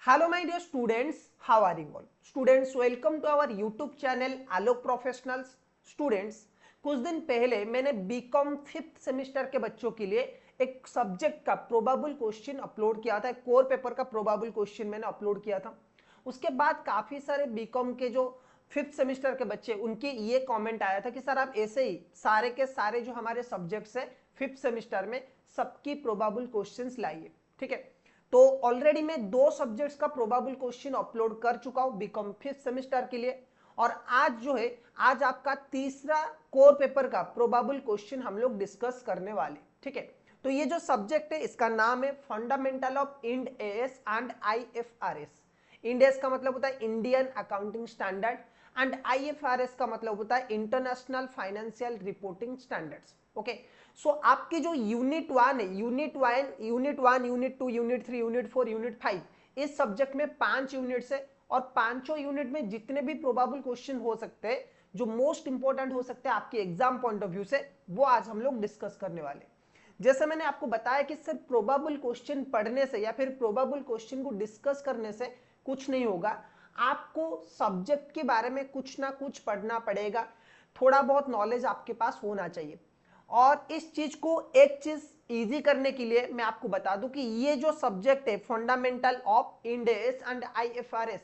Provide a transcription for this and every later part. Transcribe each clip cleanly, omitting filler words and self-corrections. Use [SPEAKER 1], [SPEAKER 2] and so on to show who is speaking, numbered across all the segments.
[SPEAKER 1] Hello my dear students, how are you all? Students, welcome to our YouTube channel Alok professionals. Students, कुछ दिन पहले मैंने BCom 5th semester के बच्चों के लिए एक सब्जेक्ट का प्रोबेबल क्वेश्चन अपलोड किया था। कोर पेपर का प्रोबेबल क्वेश्चन मैंने अपलोड किया था। उसके बाद काफी सारे बीकॉम के जो 5th सेमेस्टर के बच्चे, उनके ये कमेंट आया था कि सर आप ऐसे ही सारे के सारे जो हमारे सब्जेक्ट्स है 5th सेमेस्टर में सबकी प्रोबेबल क्वेश्चंस लाइए। ठीक है, तो ऑलरेडी मैं 2 सब्जेक्ट्स का प्रोबेबल क्वेश्चन अपलोड कर चुका हूं बीकॉम 5th सेमेस्टर के लिए, और आज जो है आज आपका तीसरा कोर पेपर का प्रोबेबल क्वेश्चन हम लोग डिस्कस करने वाले। ठीक है, तो ये जो सब्जेक्ट है इसका नाम है fundamental of Ind AS and IFRS. Ind AS का मतलब होता है Indian accounting standard and IFRS का मतलब होता है international financial reporting standards. Okay, so आपकी जो यूनिट 1 है, unit 1, unit 2, unit 3, unit 4, unit 5, इस सब्जेक्ट में 5 यूनिट्स है और पांचों यूनिट में जितने भी प्रोबेबल क्वेश्चन हो सकते हैं, जो मोस्ट इंपॉर्टेंट हो सकते हैं आपके एग्जाम पॉइंट ऑफ व्यू से, वो आज हम लोग डिस्कस करने वाले। जैसे मैंने आपको बताया कि सिर्फ प्रोबेबल क्वेश्चन पढ़ने से या फिर प्रोबेबल क्वेश्चन को डिस्कस करने से कुछ नहीं होगा, आपको सब्जेक्ट के बारे में कुछ ना कुछ पढ़ना पड़ेगा, थोड़ा बहुत नॉलेज आपके पास होना चाहिए। और इस चीज को एक चीज इजी करने के लिए मैं आपको बता दूं कि ये जो सब्जेक्ट है fundamental of Ind AS and IFRS,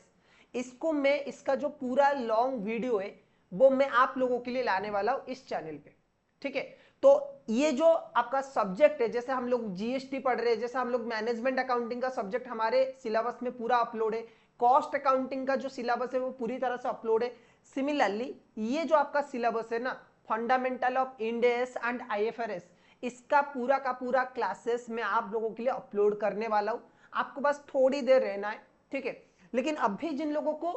[SPEAKER 1] इसको मैं इसका जो पूरा लॉन्ग वीडियो है वो मैं आप लोगों के लिए लाने वाला हूं इस चैनल पे। ठीक है, तो ये जो आपका सब्जेक्ट है, जैसे हम लोग जीएसटी पढ़ रहे हैं, जैसे हम लोग मैनेजमेंट अकाउंटिंग का सब्जेक्ट हमारे सिलेबस में पूरा अपलोड है, कॉस्ट अकाउंटिंग का जो सिलेबस है वो पूरी तरह से अपलोड है। सिमिलरली ये जो आपका सिलेबस है ना, fundamental of Ind AS and IFRS, इसका पूरा का पूरा क्लासेस मैं आप लोगों के लिए अपलोड करने वाला हूं। आपको बस थोड़ी देर रहना है। ठीक है, लेकिन अभी जिन लोगों को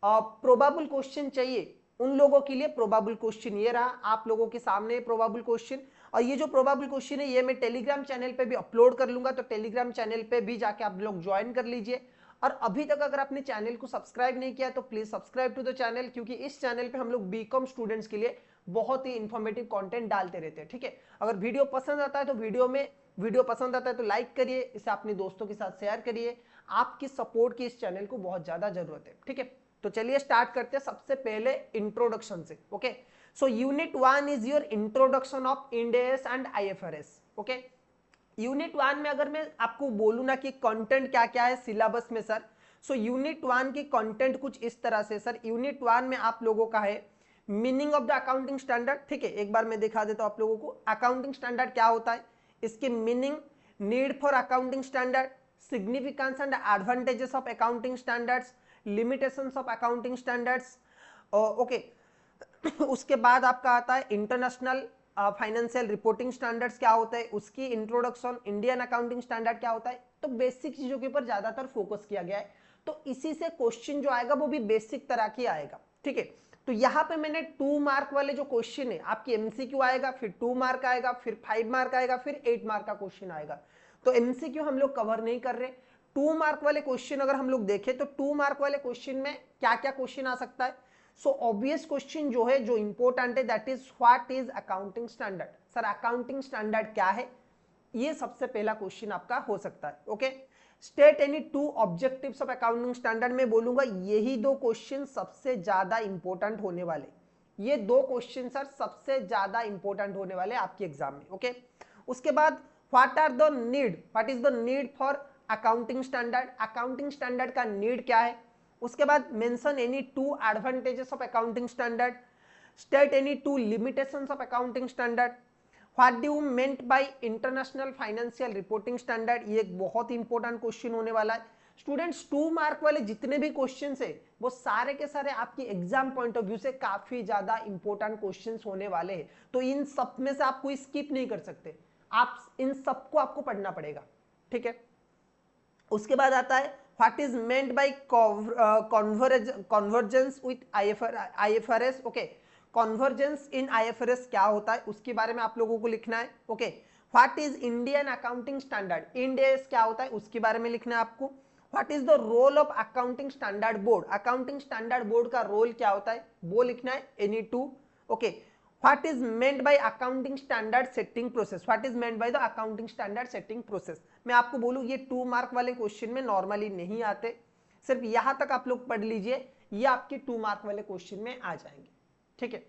[SPEAKER 1] प्रोबेबल क्वेश्चन चाहिए उन लोगों के लिए प्रोबेबल क्वेश्चन ये रहा आप लोगों के सामने प्रोबेबल क्वेश्चन। और ये जो प्रोबेबल क्वेश्चन है ये मैं टेलीग्राम चैनल पे भी अपलोड कर लूंगा, तो टेलीग्राम चैनल पे भी जाके आप लोग ज्वाइन कर लीजिए। और अभी तक अगर आपने चैनल को सब्सक्राइब नहीं किया तो please subscribe to the channel, क्योंकि इस चैनल पे हम लोग बीकॉम स्टूडेंट्स के लिए बहुत ही इंफॉर्मेटिव कंटेंट डालते रहते हैं। ठीक है, अगर वीडियो पसंद आता है तो वीडियो पसंद आता है तो लाइक करिए, इसे अपने दोस्तों के साथ शेयर करिए। आपकी सपोर्ट की इस चैनल को बहुत ज्यादा जरूरत है। ठीक है, तो चलिए स्टार्ट करते हैं सबसे पहले इंट्रोडक्शन से। Okay, so unit 1 is your introduction of Ind AS and IFRS. Okay, unit 1 में अगर मैं आपको बोलूं ना कि कंटेंट क्या क्या है सिलेबस में सर, सो यूनिट 1 की कंटेंट कुछ इस तरह से सर। यूनिट 1 में आप लोगों का है meaning of the accounting standard. ठीक है, एक बार मैं दिखा देता हूं आप लोगों को अकाउंटिंग स्टैंडर्ड क्या होता है, इसके meaning, need for accounting standard, significance and advantages of accounting standards, limitations of accounting standards. Okay, उसके बाद आपका आता है इंटरनेशनल फाइनेंशियल रिपोर्टिंग स्टैंडर्ड्स क्या होता है, उसकी इंट्रोडक्शन, इंडियन अकाउंटिंग स्टैंडर्ड क्या होता है। तो बेसिक चीजों के ऊपर ज्यादातर फोकस किया गया है, तो इसी से क्वेश्चन जो आएगा वो भी बेसिक तरह की आएगा। ठीक है, तो यहाँ पे मैंने 2 मार्क वाले जो क्वेश्चन है आपकी एमसीक्यू आएगा, फिर 2 मार्क आएगा, फिर 5 मार्क आएगा, फिर 8 मार्क का क्वेश्चन आएगा। तो एमसीक्यू हम लोग कवर नहीं कर रहे। 2 मार्क वाले क्वेश्चन अगर हम लोग देखें तो 2 मार्क वाले क्वेश्चन में क्या क्या क्वेश्चन आ सकता है। सो ऑब्वियस क्वेश्चन जो है, जो इंपॉर्टेंट है, that is what is accounting standard. Sir accounting standard क्या है, ये सबसे पहला क्वेश्चन आपका हो सकता है। Okay, state any 2 objectives of accounting standard में बोलूंगा यही 2 क्वेश्चन सबसे ज्यादा इंपॉर्टेंट होने वाले, ये 2 क्वेश्चन सर सबसे ज्यादा इंपॉर्टेंट होने वाले आपके एग्जाम में। ओके, उसके बाद what is the need for accounting standard, accounting standard का नीड क्या है। उसके बाद mention any 2 advantages of accounting standard, state any 2 limitations of accounting standard, what do you meant by international financial reporting standard. ये एक बहुत ही important question होने वाला है। स्टूडेंट्स 2 मार्क वाले जितने भी क्वेश्चंस है वो सारे के सारे आपकी एग्जाम पॉइंट ऑफ व्यू से काफी ज्यादा इंपॉर्टेंट क्वेश्चंस होने वाले हैं, तो इन सब में से आप कोई स्किप नहीं कर सकते, आप इन सबको आपको पढ़ना पड़ेगा। ठीक है, उसके बाद आता है what is meant bye convergence with IFRS. Okay, convergence in IFRS क्या होता है उसके बारे में आप लोगों को लिखना है। Okay, what is Indian accounting standard, Ind AS क्या होता है उसके बारे में लिखना है आपको। What is the role of accounting standard board, accounting standard board का रोल क्या होता है वो लिखना है, any 2। Okay, what is meant by accounting standard setting process, what is meant by the accounting standard setting process. मैं आपको बोलूं ये 2 मार्क वाले क्वेश्चन में नॉर्मली नहीं आते, सिर्फ यहां तक आप लोग पढ़ लीजिए, ये आपके 2 मार्क वाले क्वेश्चन में आ जाएंगे, ठीक है।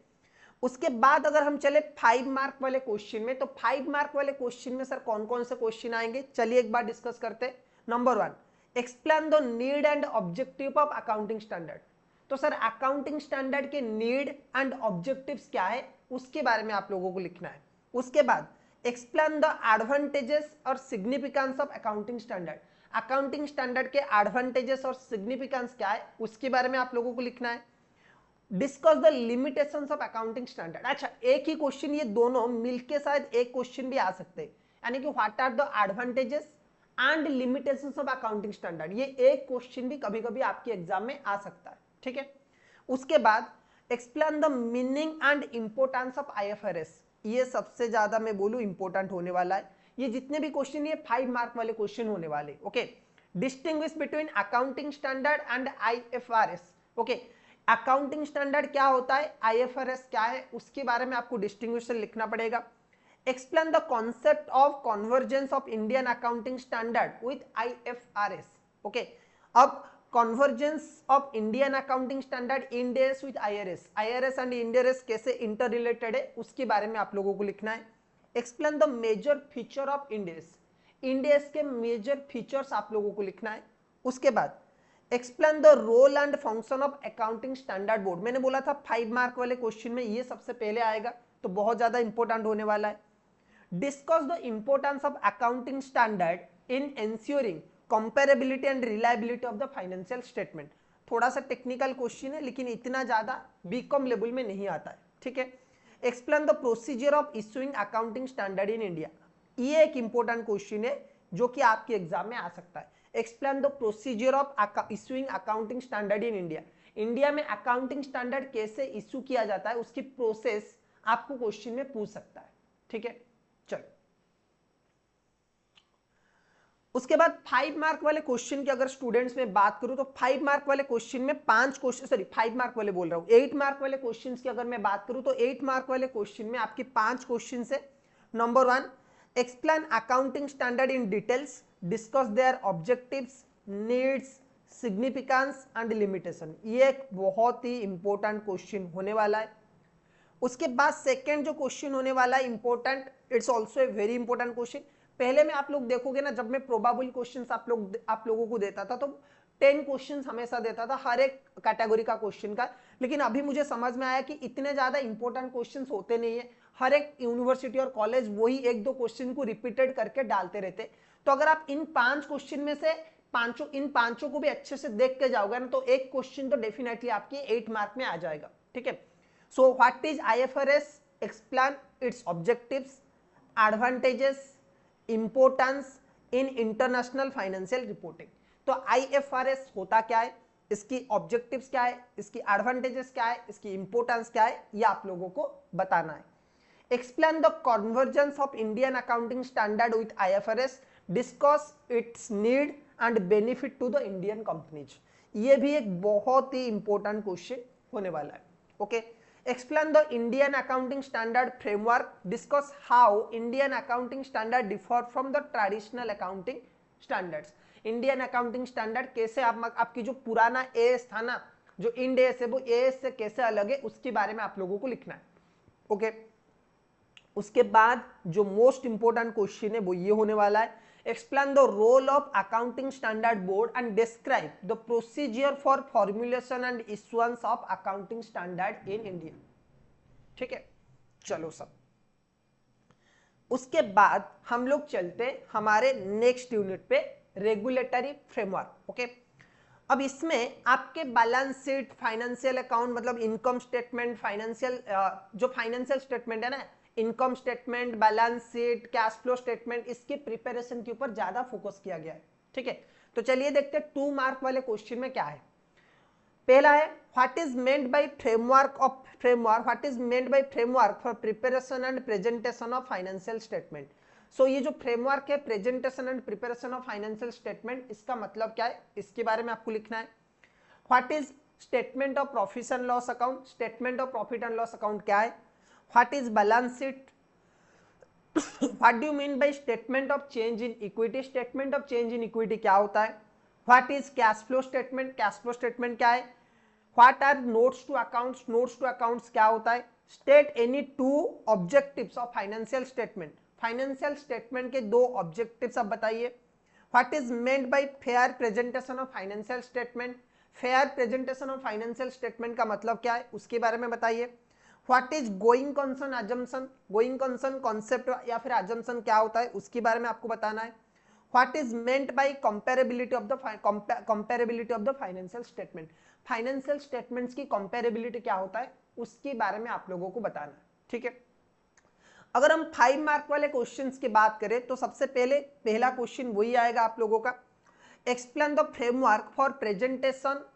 [SPEAKER 1] उसके बाद अगर हम चले 5 मार्क वाले क्वेश्चन में, तो 5 मार्क वाले क्वेश्चन में सर कौन कौन से क्वेश्चन आएंगे, चलिए एक बार डिस्कस करते हैं। Number 1, explain the need and objective of accounting standard. तो सर अकाउंटिंग स्टैंडर्ड के नीड एंड ऑब्जेक्टिव्स क्या है, उसके बारे में आप लोगों को लिखना है। उसके बाद एक्सप्लेन द एडवांटेजेस और significance of accounting standard, accounting standard के एडवांटेजेस और सिग्निफिकेंस क्या है उसके बारे में आप लोगों को लिखना है। Discuss the limitations of accounting standard, अच्छा एक ही क्वेश्चन ये दोनों मिलके शायद एक क्वेश्चन भी आ सकते हैं, यानी कि what are the advantages and limitations of accounting standard, ये एक क्वेश्चन भी कभी कभी आपके एग्जाम में आ सकता है, ठीक है। उसके बाद explain the meaning and importance of IFRS, ये सबसे ज्यादा मैं बोलूं इंपोर्टेंट होने वाला है, ये जितने भी क्वेश्चन ये 5 मार्क वाले क्वेश्चन होने वाले, okay. Distinguish between accounting standard and IFRS, okay. Accounting standard क्या होता है, आईएफआरएस क्या है, उसके बारे में आपको डिस्टिंग्विशन लिखना पड़ेगा। Explain the concept of convergence of Indian accounting standard with IFRS, okay. अब convergence of Indian accounting standard Ind AS with IRS, IRS and Ind AS कैसे इंटर रिलेटेड है उसके बारे में आप लोगों को लिखना है। Explain the major feature of Ind AS, Ind AS के मेजर फीचर्स आप लोगों को लिखना है। उसके बाद explain the role and function of accounting standard board, मैंने बोला था 5 मार्क वाले क्वेश्चन में ये सबसे पहले आएगा, तो बहुत ज्यादा इंपॉर्टेंट होने वाला है। Discuss the importance of accounting standard in ensuring comparability and reliability of the financial statement, थोड़ा सा टेक्निकल क्वेश्चन है लेकिन इतना ज्यादा बीकॉम लेवल में नहीं आता है, ठीक है। Explain the procedure of issuing accounting standard in India, ये एक इंपॉर्टेंट क्वेश्चन है जो कि आपके एग्जाम में आ सकता है। Explain the procedure of issuing accounting standard in India, India में अकाउंटिंग स्टैंडर्ड कैसे इशू किया जाता है उसकी प्रोसेस आपको क्वेश्चन में पूछ सकता है, ठीक है। चलो उसके बाद 5 मार्क वाले क्वेश्चन की अगर स्टूडेंट्स में बात करूं तो 5 मार्क वाले क्वेश्चन में 5 क्वेश्चन, सॉरी 5 मार्क वाले बोल रहा हूं, 8 मार्क वाले क्वेश्चंस की अगर मैं बात करूं तो 8 मार्क वाले क्वेश्चन में आपके 5 क्वेश्चन है। Number 1, explain accounting standard in details, discuss their objectives, needs, significance and limitation, ये एक बहुत ही इंपॉर्टेंट क्वेश्चन होने वाला है। उसके बाद सेकेंड जो क्वेश्चन होने वाला है important, it's also a very important question. पहले में आप लोग देखोगे ना, जब मैं प्रोबेबल क्वेश्चंस आप लोगों को देता था तो 10 क्वेश्चंस हमेशा देता था हर एक कैटेगरी का क्वेश्चन का, लेकिन अभी मुझे समझ में आया कि इतने ज्यादा इंपॉर्टेंट क्वेश्चंस होते नहीं है, हर एक यूनिवर्सिटी और कॉलेज वही 1-2 क्वेश्चन को रिपीटेड करके डालते रहते। तो अगर आप इन 5 क्वेश्चन में से इन पांचों को भी अच्छे से देख के जाओगे ना, तो एक क्वेश्चन तो डेफिनेटली आपकी 8 मार्क में आ जाएगा, ठीक है। So what is IFRS, explain it's objectives, advantages, importance in international financial reporting. तो आईएफआरएस होता क्या है, इसकी ऑब्जेक्टिव्स क्या है, इसकी एडवांटेजेस क्या है, इसकी इंपोर्टेंस क्या है, ये आप लोगों को बताना है। Explain the convergence of Indian accounting standard with IFRS, discuss its need and benefit to the Indian companies, ये भी एक बहुत ही इंपॉर्टेंट क्वेश्चन होने वाला है, okay. Explain the Indian accounting standard framework, discuss how Indian accounting standard differ from the traditional accounting standards, Indian accounting standard कैसे आपकी जो पुराना एएस था ना, जो इंड एएस है वो एएस से कैसे अलग है उसके बारे में आप लोगों को लिखना है, ओके। उसके बाद जो मोस्ट इंपोर्टेंट क्वेश्चन है वो ये होने वाला है, explain the role of accounting standard board and describe the procedure for formulation and issuance of accounting standard in India, ठीक है। चलो सब, उसके बाद हम लोग चलते हमारे नेक्स्ट यूनिट पे, रेगुलेटरी फ्रेमवर्क, ओके। अब इसमें आपके बैलेंस शीट, फाइनेंशियल अकाउंट मतलब इनकम स्टेटमेंट, फाइनेंशियल जो फाइनेंशियल स्टेटमेंट है ना, income statement, balance sheet, cash flow statement, इसके प्रिपरेशन के ऊपर ज्यादा फोकस किया गया है, ठीक है। तो चलिए देखते हैं 2 मार्क वाले क्वेश्चन में क्या है। पहला है what is meant by framework for preparation and presentation of financial statement. So ये जो फ्रेमवर्क है presentation and preparation of financial statement, इसका मतलब क्या है, इसके बारे में आपको लिखना है। What is statement of profit and loss account, statement of profit and loss account क्या है। What is balance sheet, what do you mean by statement of change in equity, statement of change in equity क्या होता है, what is cash flow statement, cash flow statement क्या है, what are notes to accounts, notes to accounts क्या होता है, state any two objectives of financial statement, financial statement के दो ऑब्जेक्टिव्स आप बताइए, what is meant bye fair presentation of financial statement, fair presentation of financial statement का मतलब क्या है उसके बारे में बताइए, what is going concern assumption, going concern concept या फिर अजम्पशन क्या होता है उसके बारे में आपको बताना है, what is meant bye comparability of the comparability of the financial statement, financial statements की कंपेरेबिलिटी क्या होता है उसके बारे में आप लोगों को बताना है, ठीक है। अगर हम 5 मार्क वाले क्वेश्चंस की बात करें तो सबसे पहले पहला क्वेश्चन वही आएगा आप लोगों का, explain the framework for presentation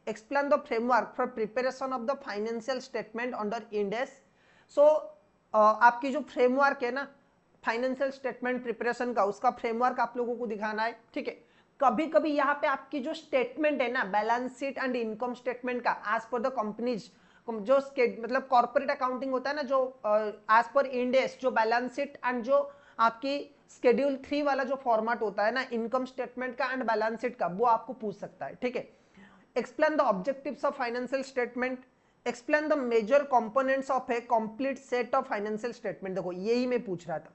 [SPEAKER 1] explain the framework for preparation of the financial statement under Ind AS। so आपकी जो फ्रेमवर्क है ना फाइनेंशियल स्टेटमेंट प्रिपरेशन का, उसका फ्रेमवर्क आप लोगों को दिखाना है, ठीक है। कभी कभी यहाँ पे आपकी जो स्टेटमेंट है ना balance sheet and income statement का एज पर द कंपनीज जो मतलब कॉर्पोरेट अकाउंटिंग होता है ना, जो एज पर इंड एस जो बैलेंस शीट एंड जो आपकी शेड्यूल 3 वाला जो फॉर्मेट होता है ना इनकम स्टेटमेंट का एंड बैलेंस शीट का, वो आपको पूछ सकता है, ठीक है। Explain the objectives of financial statement, explain the major components of a complete set of financial statement. देखो यही मैं पूछ रहा था,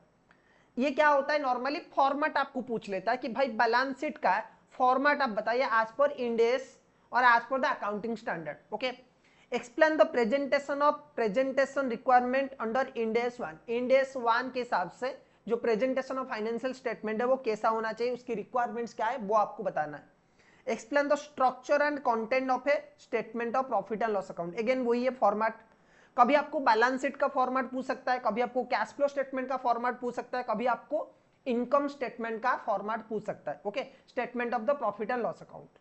[SPEAKER 1] ये क्या होता है नॉर्मली फॉर्मेट आपको पूछ लेता है कि भाई बैलेंस शीट का फॉर्मेट आप बताइए एज पर इंड एस और as per the accounting standard, okay. Explain the presentation requirement under Ind AS 1, Ind AS 1 के हिसाब से जो प्रेजेंटेशन ऑफ फाइनेंशियल स्टेटमेंट है वो कैसा होना चाहिए, उसकी रिक्वायरमेंट्स क्या है वो आपको बताना है। Explain the structure and content of A statement of profit and loss account, again वही है फॉर्मेट, कभी आपको बैलेंस शीट का फॉर्मेट पूछ सकता है, कभी आपको कैश फ्लो स्टेटमेंट का फॉर्मेट पूछ सकता है, कभी आपको इनकम स्टेटमेंट का फॉर्मेट पूछ सकता है, okay, statement of the profit and loss account.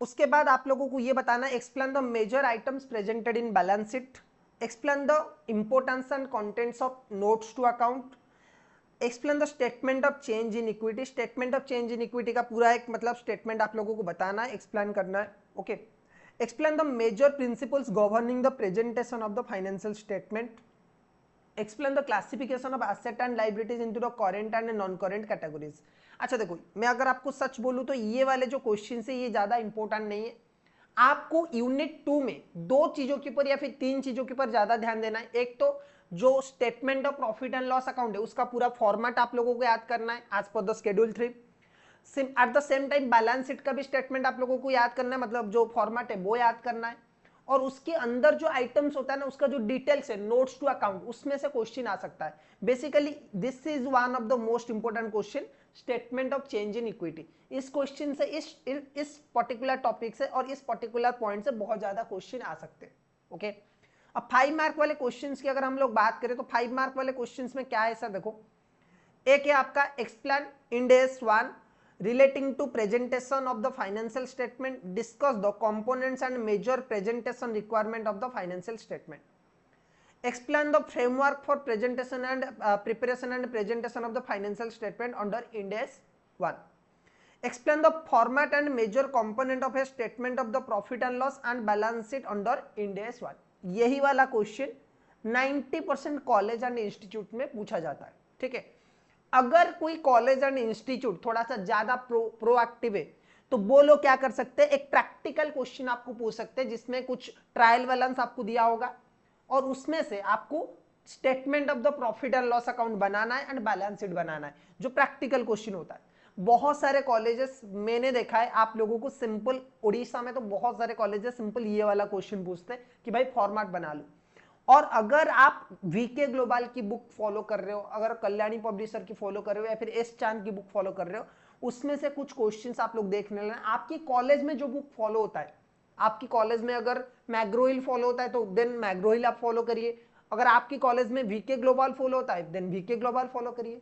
[SPEAKER 1] उसके बाद आप लोगों को ये बताना है explain the major items presented in balance sheet, explain the importance and contents of notes to account, explain the statement of change in equity, statement of change in equity का पूरा एक मतलब स्टेटमेंट आप लोगों को बताना है, एक्सप्लेन करना है, okay. Explain the major principles governing the presentation of the financial statement, explain the classification of asset and liabilities into the current and non current categories. अच्छा देखो मैं अगर आपको सच बोलूं तो ये वाले जो क्वेश्चन है ये ज्यादा इंपॉर्टेंट नहीं है, आपको यूनिट 2 में 2 चीजों के ऊपर या फिर 3 चीजों के ऊपर ज्यादा ध्यान देना है। एक तो जो statement of profit and loss account है उसका पूरा फॉर्मेट आप लोगों को याद करना है as per the schedule 3, at the same time balance sheet का भी स्टेटमेंट आप लोगों को याद करना है, मतलब जो फॉर्मेट है वो याद करना है, और उसके अंदर जो आइटम्स होता है ना उसका जो डिटेल्स है नोट्स टू अकाउंट उसमें से क्वेश्चन आ सकता है। Basically this is one of the most important question, statement of change in equity. इस क्वेश्चन से इस पर्टिकुलर टॉपिक से और इस पर्टिकुलर पॉइंट से बहुत ज्यादा क्वेश्चन आ सकते हैं, ओके। अब 5 मार्क वाले क्वेश्चंस की अगर हम लोग बात करें तो 5 मार्क वाले क्वेश्चंस में क्या है सर, देखो एक है आपका explain end AS 1 relating to presentation of the financial statement, discuss the components and major presentation requirement of the financial statement, explain the framework for presentation and preparation and presentation of the financial statement under Ind AS 1, explain the format and major component of a statement of the profit and loss and balance sheet under Ind AS 1। यही वाला question 90% college and institute में पूछा जाता है, ठीक है। अगर कोई कॉलेज एंड इंस्टीट्यूट थोड़ा सा ज्यादा प्रोएक्टिव है तो वो लोग क्या कर सकते हैं, एक प्रैक्टिकल क्वेश्चन आपको पूछ सकते हैं जिसमें कुछ ट्रायल बैलेंस आपको दिया होगा और उसमें से आपको statement of the profit and loss account बनाना है एंड बैलेंस शीट बनाना है, जो प्रैक्टिकल क्वेश्चन होता है। बहुत सारे कॉलेजेस मैंने देखा है आप लोगों को सिंपल, उड़ीसा में तो बहुत सारे कॉलेजेस सिंपल ये वाला क्वेश्चन पूछते हैं कि भाई फॉर्मेट बना लो। और अगर आप वीके ग्लोबल की बुक फॉलो कर रहे हो, अगर कल्याणी पब्लिशर की फॉलो कर रहे हो या फिर एस चांद की बुक फॉलो कर रहे हो, उसमें से कुछ क्वेश्चंस आप लोग देखने लेना। आपकी कॉलेज में जो बुक फॉलो होता है, आपकी कॉलेज में अगर मैग्रोहिल फॉलो होता है तो देन मैग्रोहिल आप फॉलो करिए, अगर आपकी कॉलेज में वीके ग्लोबल फॉलो होता है देन वीके ग्लोबल फॉलो करिए,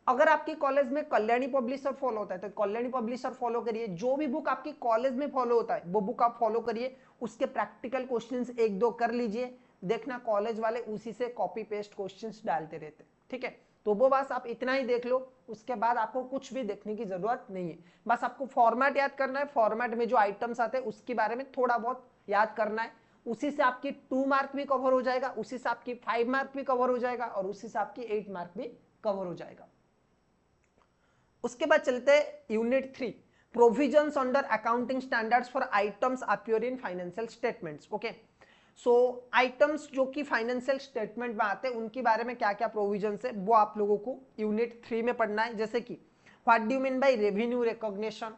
[SPEAKER 1] अगर आपकी कॉलेज में कल्याणी पब्लिशर फॉलो होता है तो कल्याणी पब्लिशर फॉलो करिए। जो भी बुक आपकी कॉलेज में फॉलो होता है वो बुक आप फॉलो करिए, उसके प्रैक्टिकल क्वेश्चंस 1-2 कर लीजिए, देखना कॉलेज वाले उसी से कॉपी पेस्ट क्वेश्चंस डालते रहते, ठीक है। तो वो बस आप इतना ही देख लो, उसके बाद आपको कुछ भी देखने की जरूरत नहीं है। बस आपको फॉर्मेट याद करना है, फॉर्मेट में जो आइटम्स आते हैं उसके बारे में थोड़ा बहुत याद करना है, उसी से आपकी 2 मार्क भी कवर हो जाएगा, उसी से आपकी 5 मार्क भी कवर हो जाएगा और उसी से आपकी 8 मार्क भी कवर हो जाएगा। उसके बाद चलते हैं unit 3, provisions under accounting standards for items appear in financial statements. Okay, so items जो कि फाइनेंशियल स्टेटमेंट में आते हैं उनके बारे में क्या क्या प्रोविजंस है वो आप लोगों को यूनिट 3 में पढ़ना है। जैसे कि what do you mean by revenue recognition,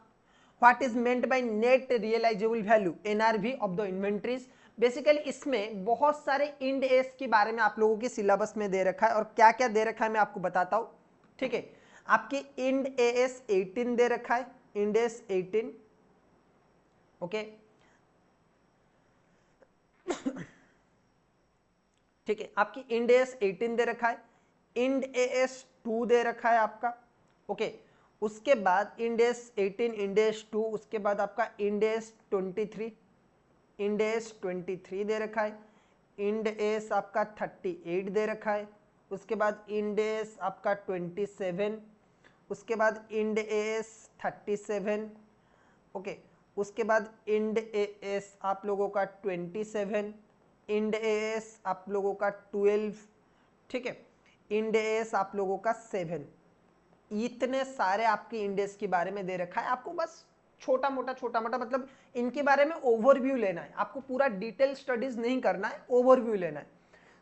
[SPEAKER 1] what is meant by net realisable value NRV of the inventories. Basically इसमें बहुत सारे इंड एस के बारे में आप लोगों के सिलेबस में दे रखा है और क्या क्या दे रखा है मैं आपको बताता हूं। ठीक है, आपकी इंड एस 18 दे रखा है, इंड एस 18। ओके, ठीक है, आपकी इंड एस 18 दे रखा है, इंड एस 2 दे रखा है आपका। ओके, उसके बाद इंड एस 18, इंड एस 2, उसके बाद आपका इंड एस 23, इंड एस 23 दे रखा है, इंड एस आपका 38 दे रखा है, उसके बाद इंड एस आपका 27, उसके बाद इंड एस 37। ओके, उसके बाद इंड एस आप लोगों का 27, इंड एस आप लोगों का 12, ठीक है, इंड एस आप लोगों का 7। इतने सारे आपकी इंडेस के बारे में दे रखा है, आपको बस छोटा मोटा मतलब इनके बारे में ओवरव्यू लेना है, आपको पूरा डिटेल स्टडीज नहीं करना है, ओवरव्यू लेना है।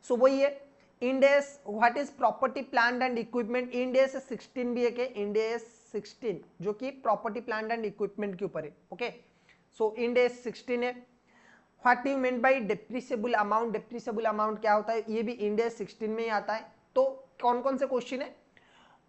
[SPEAKER 1] सो वही है Ind AS, what is property plant and equipment. Ind AS 16 भी है, इंडेस 16 जो कि प्रॉपर्टी प्लांट एंड इक्विपमेंट के ऊपर है। ओके, सो इंडेस 16 है। What you mean bye depreciable amount, depreciable amount क्या होता है, ये भी इंडेस 16 में ही आता है। तो कौन कौन से क्वेश्चन है,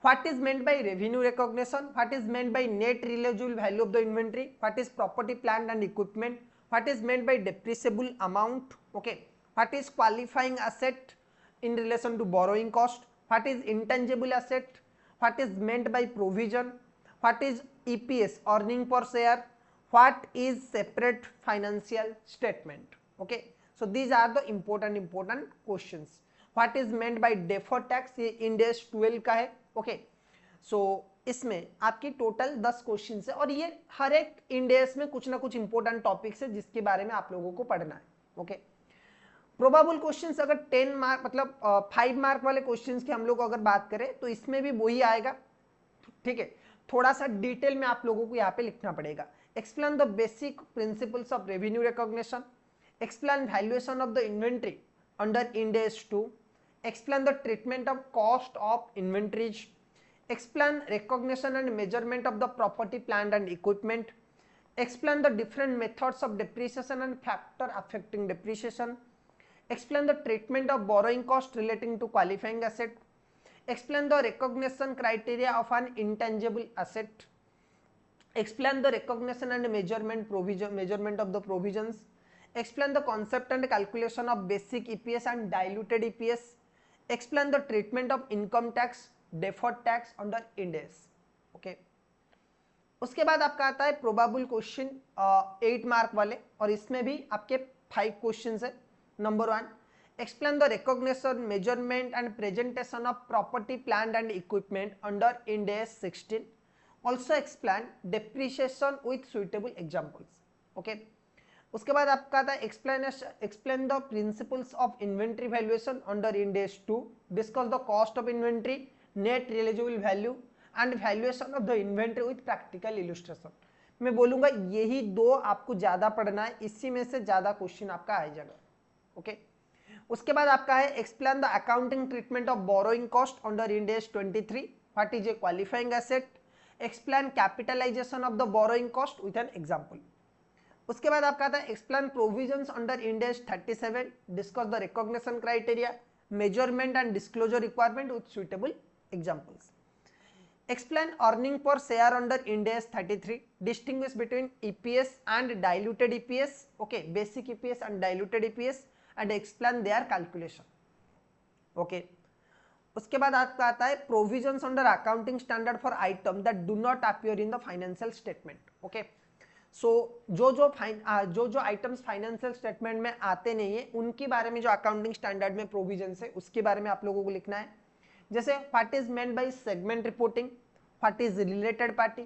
[SPEAKER 1] what is meant by revenue recognition, what is meant by net realizable value of the inventory, what is property plant and equipment, what is meant by depreciable amount, okay, what is qualifying asset in relation to borrowing cost, what is intangible asset, what is meant by provision, what is EPS earning per share, what is separate financial statement. Okay, so these are the important questions. What is meant by deferred tax, ये इंडेस 12 का है। Okay, so इसमें आपकी total 10 question है और ये हर एक इंडेस में कुछ ना कुछ इंपॉर्टेंट टॉपिक्स है जिसके बारे में आप लोगों को पढ़ना है। ओके, प्रोबेबल क्वेश्चंस अगर 10 मार्क मतलब 5 मार्क वाले क्वेश्चंस की हम लोग अगर बात करें तो इसमें भी वही आएगा। ठीक है, थोड़ा सा डिटेल में आप लोगों को यहाँ पे लिखना पड़ेगा। Explain the basic principles of revenue recognition, explain valuation of the inventory under Ind AS 2, explain the treatment of cost of inventories, explain recognition and measurement of the property plant and equipment, explain the different methods of depreciation and factor affecting depreciation, explain the treatment of borrowing cost relating to qualifying asset, explain the recognition criteria of an intangible asset, explain the recognition and measurement of the provisions, explain the concept and calculation of basic EPS and diluted EPS, explain the treatment of income tax, deferred tax under Ind AS. Okay, उसके बाद आपका आता है probable question 8 mark वाले और इसमें भी आपके 5 क्वेश्चंस है। Number 1, explain the recognition, measurement and presentation of property plant and equipment under Ind AS 16, also explain depreciation with suitable examples. Okay, उसके बाद आपका आता है explain the principles of inventory valuation under Ind AS 2, discuss the cost of inventory, net realisable value and valuation of the inventory with practical illustration. मैं बोलूंगा यही 2 आपको ज्यादा पढ़ना है, इसी में से ज्यादा क्वेश्चन आपका आ जाएगा। ओके, उसके बाद आपका है explain the accounting treatment of borrowing cost under Ind AS 23, what is a qualifying asset, explain capitalisation of the borrowing cost with an example. उसके बाद आपका आता है explain provisions under Ind AS 37, discuss the recognition criteria, measurement and disclosure requirement with suitable examples. Explain earning per share under Ind AS 33, distinguish between EPS and diluted EPS, okay, basic EPS and diluted EPS and explain their calculation. Okay, उसके बाद आपका आता है provisions under accounting standard for item that do not appear in the financial statement. Okay, so जो items financial statement में आते नहीं है उनके बारे में जो अकाउंटिंग स्टैंडर्ड में प्रोविजन है उसके बारे में आप लोगों को लिखना है। जैसे what is meant by segment reporting, what is related party,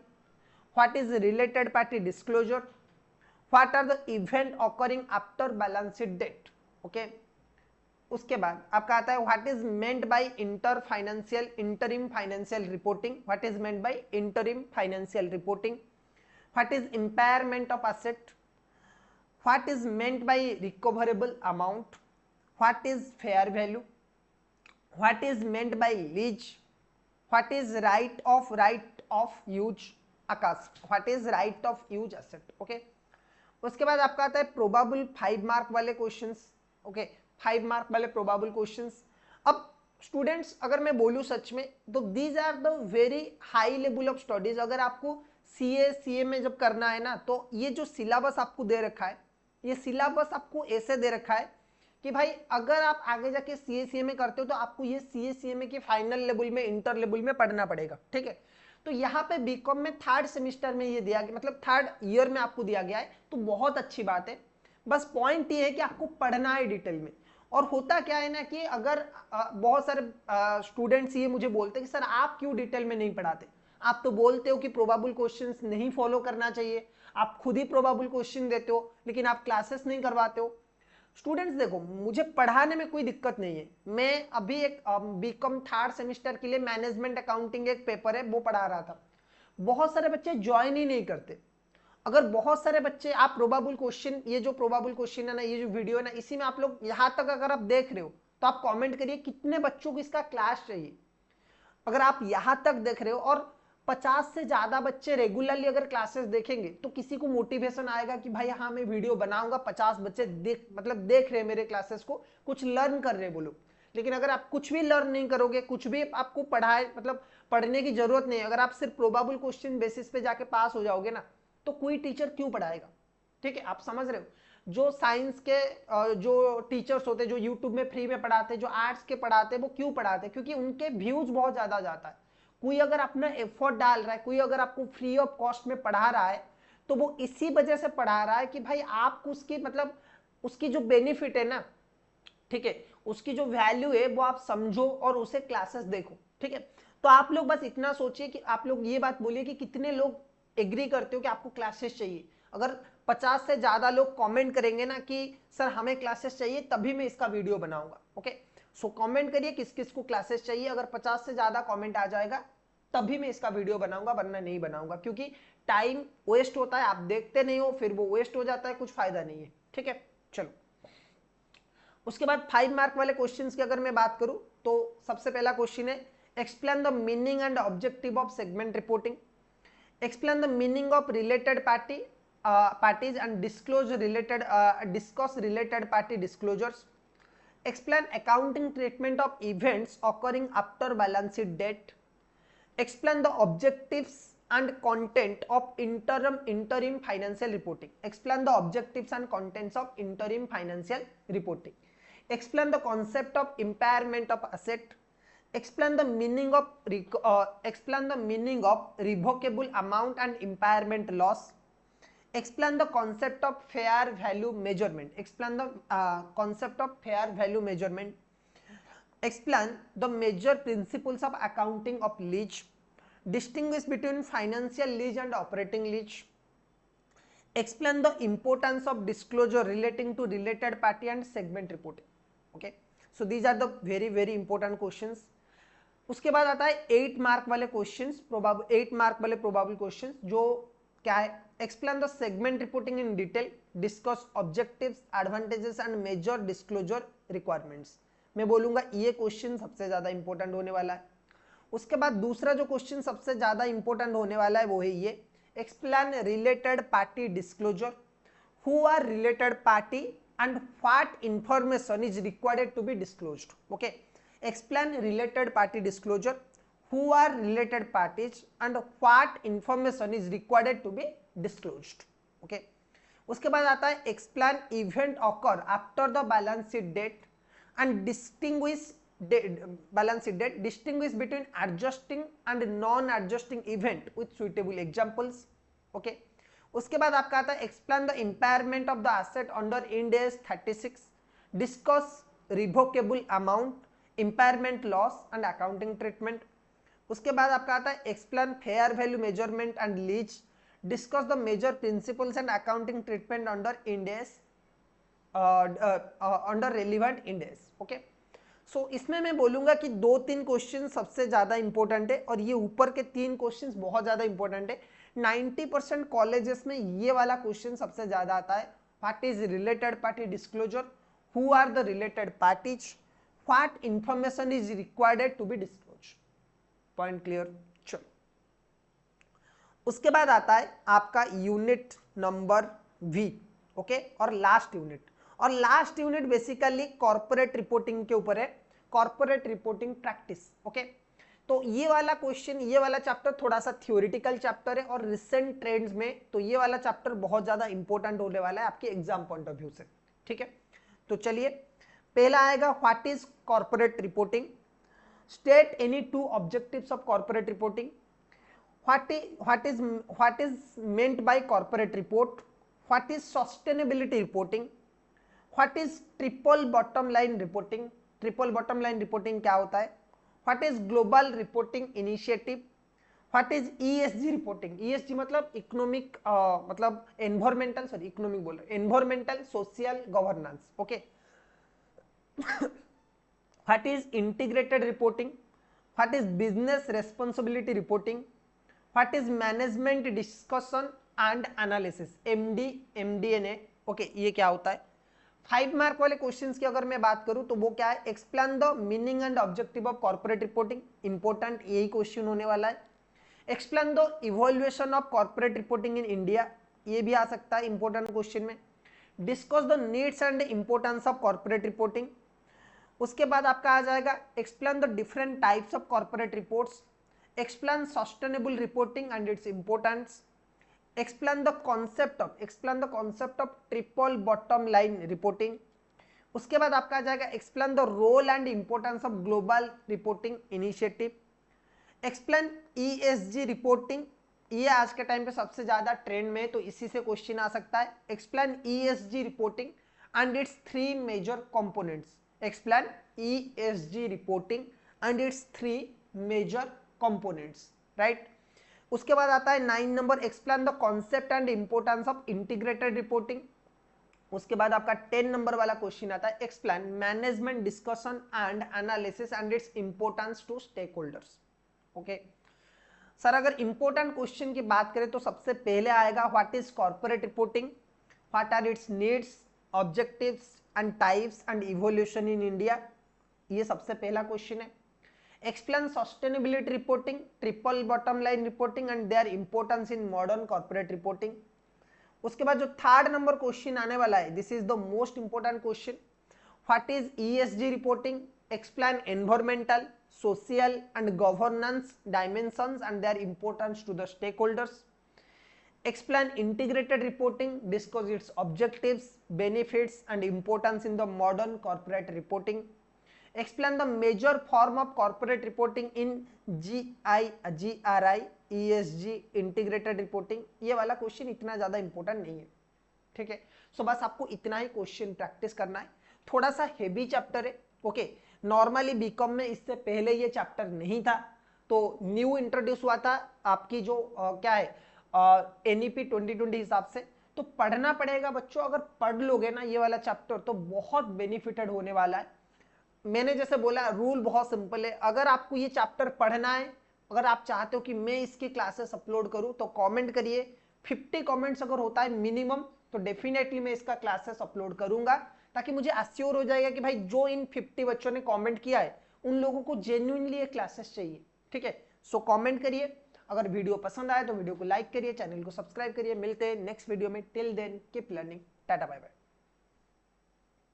[SPEAKER 1] what is related party disclosure, what are the event occurring after balance sheet date. Okay, उसके बाद आपका आता है what is meant by interim financial reporting, what is meant by interim financial reporting, what is impairment of asset, what is meant by recoverable amount, what is fair value, what is meant by lease, what is write off use आकाश, what is write off use asset. Okay, उसके बाद आपका आता है probable 5 mark वाले questions. Okay, 5 mark वाले probable questions. अब students अगर मैं बोलूं सच में तो these are the very high level of studies. अगर आपको सीए में जब करना है ना, तो ये जो सिलेबस आपको दे रखा है, ये सिलेबस आपको ऐसे दे रखा है कि भाई अगर आप आगे जाके सीए में करते हो तो आपको ये सीए के फाइनल लेवल में, इंटर लेवल में पढ़ना पड़ेगा। ठीक है, तो यहाँ पे बीकॉम में 3rd सेमिस्टर में ये दिया गया, मतलब 3rd ईयर में आपको दिया गया है, तो बहुत अच्छी बात है। बस पॉइंट ये है कि आपको पढ़ना है डिटेल में। और होता क्या है ना कि अगर बहुत सारे स्टूडेंट्स ये मुझे बोलते हैं कि सर आप क्यों डिटेल में नहीं पढ़ाते, आप तो बोलते हो कि प्रोबेबल क्वेश्चंस नहीं फॉलो करना चाहिए, आप खुद ही प्रोबेबल क्वेश्चन देते हो लेकिन आप क्लासेस नहीं करवाते हो। स्टूडेंट्स देखो, मुझे पढ़ाने में कोई दिक्कत नहीं है। मैं अभी एक बीकॉम 3rd सेमिस्टर के लिए मैनेजमेंट अकाउंटिंग एक पेपर है वो पढ़ा रहा था। बहुत सारे बच्चे ज्वाइन ही नहीं करते। अगर बहुत सारे बच्चे आप प्रोबेबल क्वेश्चन, ये जो प्रोबेबल क्वेश्चन है ना, ये जो वीडियो है ना, इसी में आप लोग यहाँ तक अगर आप देख रहे हो तो आप कमेंट करिए कितने बच्चों को इसका क्लास चाहिए। अगर आप यहाँ तक देख रहे हो और 50 से ज्यादा बच्चे रेगुलरली अगर क्लासेस देखेंगे तो किसी को मोटिवेशन आएगा कि भाई हाँ मैं वीडियो बनाऊंगा, 50 बच्चे देख रहे हैं मेरे क्लासेस को, कुछ लर्न कर रहे हैं वो लोग। लेकिन अगर आप कुछ भी लर्न नहीं करोगे, कुछ भी आपको पढ़ने की जरूरत नहीं है, अगर आप सिर्फ प्रोबेबल क्वेश्चन बेसिस पे जाके पास हो जाओगे ना, तो कोई टीचर क्यों पढ़ाएगा। ठीक है, आप समझ रहे हो। जो साइंस के जो टीचर्स होते हैं, जो यूट्यूब में फ्री में पढ़ाते हैं, जो आर्ट्स के पढ़ाते हैं, वो क्यों पढ़ाते हैं? क्योंकि उनके व्यूज बहुत ज्यादा जाता है। कोई अगर अपना एफर्ट डाल रहा है, कोई अगर आपको फ्री ऑफ कॉस्ट में पढ़ा रहा है, तो वो इसी वजह से पढ़ा रहा है कि भाई आपको उसकी उसकी जो बेनिफिट है ना, ठीक है, उसकी जो वैल्यू है वो आप समझो और उसे क्लासेस देखो। ठीक है, तो आप लोग बस इतना सोचिए कि आप लोग ये बात बोलिए कि कितने लोग एग्री करते हो कि आपको क्लासेस चाहिए। अगर 50 से ज्यादा लोग कमेंट करेंगे ना कि सर हमें क्लासेस चाहिए, तभी मैं इसका वीडियो बनाऊंगा। ओके, सो कमेंट करिए किस किस को क्लासेस चाहिए। अगर 50 से ज्यादा कमेंट आ जाएगा तभी मैं इसका वीडियो बनाऊंगा, वरना नहीं बनाऊंगा, क्योंकि टाइम वेस्ट होता है, आप देखते नहीं हो, फिर वो वेस्ट हो जाता है, कुछ फायदा नहीं है। ठीक है, चलो उसके बाद 5 मार्क वाले क्वेश्चंस की अगर मैं बात करूं तो सबसे पहला क्वेश्चन है explain the meaning and objective of segment reporting, explain the meaning of related parties and disclose related discuss related party disclosures, explain accounting treatment of events occurring after balance sheet date, explain the objectives and content of interim financial reporting, explain the objectives and contents of interim financial reporting, explain the concept of impairment of asset, explain the meaning of revocable amount and impairment loss, explain the concept of fair value measurement, explain the concept of fair value measurement, explain the major principles of accounting of lease, distinguish between financial lease and operating lease, explain the importance of disclosure relating to related party and segment reporting. Okay, so these are the very important questions. उसके बाद आता है 8 mark वाले questions, 8 mark वाले probable questions, जो क्या है explain the segment reporting in detail, discuss objectives, advantages and major disclosure requirements. मैं बोलूंगा ये क्वेश्चन सबसे ज्यादा इंपॉर्टेंट होने वाला है। उसके बाद दूसरा जो क्वेश्चन सबसे ज्यादा इंपॉर्टेंट होने वाला है वो है ये explain related party disclosure, who are related party and what information is required to be disclosed. Okay, explain related party disclosure, who are related parties and what information is required to be disclosed. Okay, उसके बाद आता है explain event occur after the balance sheet date and distinguish between adjusting and non adjusting event with suitable examples. Okay, उसके बाद आपका आता है explain the impairment of the asset under Ind AS 36, discuss revocable amount, impairment loss and accounting treatment. उसके बाद आपका आता है explain fair value measurement and lease, discuss the major principles and accounting treatment under Ind AS under relevant Ind AS. Okay, so इसमें मैं बोलूंगा कि 2-3 question सबसे ज्यादा इंपॉर्टेंट है और ये ऊपर के 3 क्वेश्चन बहुत ज्यादा इंपॉर्टेंट है। 90% कॉलेजेस में ये वाला क्वेश्चन सबसे ज्यादा आता है। What is related party disclosure, who are the related parties, what information is required to be disclose. Point clear. चलो, उसके बाद आता है आपका यूनिट नंबर वी। ओके, और last unit basically corporate reporting के ऊपर है, कॉर्पोरेट रिपोर्टिंग प्रैक्टिस। ओके, तो ये वाला क्वेश्चन, ये वाला चैप्टर थोड़ा सा थ्योरेटिकल चैप्टर है और रिसेंट ट्रेंड्स में तो ये वाला चैप्टर बहुत ज्यादा इंपॉर्टेंट होने वाला है आपके एग्जाम पॉइंट ऑफ व्यू से। ठीक है, तो चलिए पहला आएगा what is corporate reporting, state any 2 objectives of corporate reporting, what is meant by corporate report, what is sustainability reporting, what is triple bottom line reporting, triple bottom line reporting क्या होता है, what is global reporting initiative, what is ESG reporting, ESG मतलब economic मतलब environmental, sorry economic बोल रहे, environmental social governance. Okay, what is integrated reporting, what is business responsibility reporting, what is management discussion and analysis, MD and A. Okay, ये क्या होता है। 5 mark वाले questions की अगर मैं बात करूं तो वो क्या है, explain the meaning and objective of corporate reporting, important यही क्वेश्चन होने वाला है। Explain the evolution of corporate reporting in India, ये भी आ सकता है इंपॉर्टेंट क्वेश्चन में। Discuss the needs and importance of corporate reporting. उसके बाद आपका आ जाएगा explain the different types of corporate reports, explain sustainable reporting and its importance, explain the concept of triple bottom line reporting। उसके बाद आपका आ जाएगा explain the role and importance of global reporting initiative, explain ESG reporting, ये आज के time पे सबसे ज्यादा ट्रेंड में है तो इसी से क्वेश्चन आ सकता है। explain ESG reporting and its 3 major components, explain ESG reporting and its 3 major components, right। उसके बाद आता है 9 number explain the concept and importance of integrated reporting. उसके बाद आपका 10 नंबर वाला क्वेश्चन आता है explain management discussion and analysis and its importance to stakeholders. Okay sir, अगर इंपोर्टेंट क्वेश्चन की बात करें तो सबसे पहले आएगा what is corporate reporting, what are its needs, objectives and types and evolution in India, ये सबसे पहला क्वेश्चन है। Explain sustainability reporting, triple bottom line reporting and their importance in modern corporate reporting। उसके बाद जो 3rd नंबर क्वेश्चन आने वाला है, this is the most important question, what is ESG reporting, explain environmental social and governance dimensions and their importance to the stakeholders, explain integrated reporting, discuss its objectives benefits and importance in the modern corporate reporting, explain the major form of corporate reporting in GRI ESG integrated reporting। ये वाला question इतना ज्यादा important नहीं है, ठीक है। सो बस आपको इतना ही क्वेश्चन प्रैक्टिस करना है, थोड़ा सा हेवी चैप्टर है। ओके, नॉर्मली बीकॉम में इससे पहले ये चैप्टर नहीं था, तो न्यू इंट्रोड्यूस हुआ था आपकी जो क्या है NEP 2020 हिसाब से, तो पढ़ना पड़ेगा बच्चों। अगर पढ़ लोगे ना ये वाला चैप्टर तो बहुत बेनिफिटेड होने वाला है। मैंने जैसे बोला रूल बहुत सिंपल है, अगर आपको ये चैप्टर पढ़ना है, अगर आप चाहते हो कि मैं इसकी क्लासेस अपलोड करूं तो कमेंट करिए। 50 कमेंट्स अगर होता है मिनिमम तो डेफिनेटली मैं इसका क्लासेस अपलोड करूंगा, ताकि मुझे अश्योर हो जाएगा कि भाई जो इन 50 बच्चों ने कमेंट किया है उन लोगों को जेन्युइनली ये क्लासेस चाहिए, ठीक है। सो कमेंट करिए, अगर वीडियो पसंद आए तो वीडियो को लाइक करिए, चैनल को सब्सक्राइब करिए। मिलते हैं नेक्स्ट वीडियो में, till then keep learning, tata bye bye.